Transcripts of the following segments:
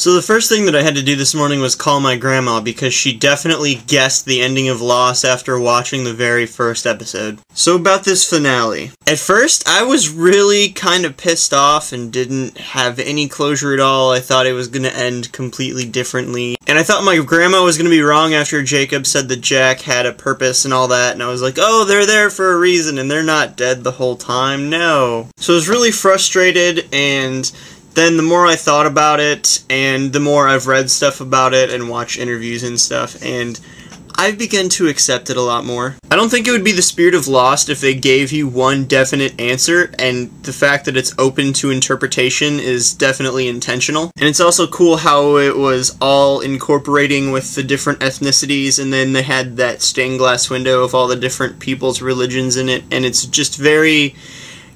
So the first thing that I had to do this morning was call my grandma because she definitely guessed the ending of Lost after watching the very first episode. So about this finale. At first, I was really kind of pissed off and didn't have any closure at all. I thought it was going to end completely differently. And I thought my grandma was going to be wrong after Jacob said that Jack had a purpose and all that. And I was like, oh, they're there for a reason and they're not dead the whole time. No. So I was really frustrated, and then the more I thought about it, and the more I've read stuff about it and watched interviews and stuff, and I've begun to accept it a lot more. I don't think it would be the spirit of Lost if they gave you one definite answer, and the fact that it's open to interpretation is definitely intentional. And it's also cool how it was all incorporating with the different ethnicities, and then they had that stained glass window of all the different people's religions in it, and it's just very...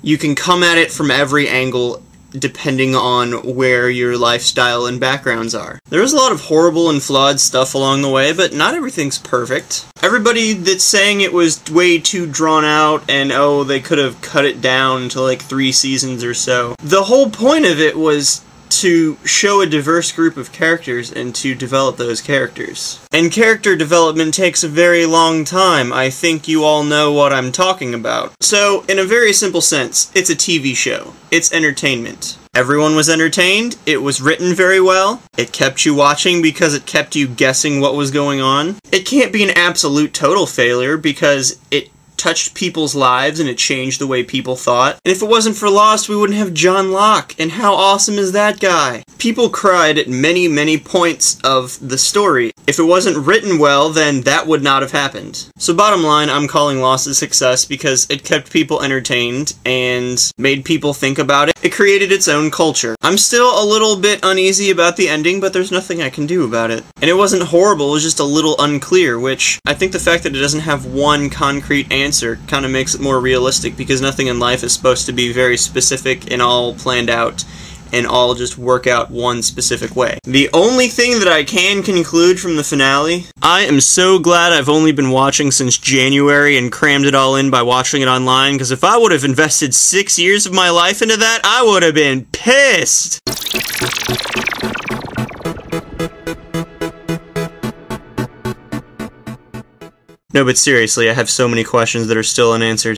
you can come at it from every angle depending on where your lifestyle and backgrounds are. There was a lot of horrible and flawed stuff along the way, but not everything's perfect. Everybody that's saying it was way too drawn out and, oh, they could have cut it down to like 3 seasons or so. The whole point of it was to show a diverse group of characters and to develop those characters. And character development takes a very long time. I think you all know what I'm talking about. So, in a very simple sense, it's a TV show. It's entertainment. Everyone was entertained, it was written very well, it kept you watching because it kept you guessing what was going on. It can't be an absolute total failure because it touched people's lives and it changed the way people thought. And if it wasn't for Lost, we wouldn't have John Locke, and how awesome is that guy? People cried at many points of the story. If it wasn't written well, then that would not have happened. So bottom line, I'm calling Lost a success because it kept people entertained and made people think about it. It created its own culture. I'm still a little bit uneasy about the ending, but there's nothing I can do about it. And it wasn't horrible, it was just a little unclear, which I think the fact that it doesn't have one concrete answer kind of makes it more realistic, because nothing in life is supposed to be very specific and all planned out and all just work out one specific way. The only thing that I can conclude from the finale, I am so glad I've only been watching since January and crammed it all in by watching it online, because if I would have invested 6 years of my life into that, I would have been pissed! No, but seriously, I have so many questions that are still unanswered.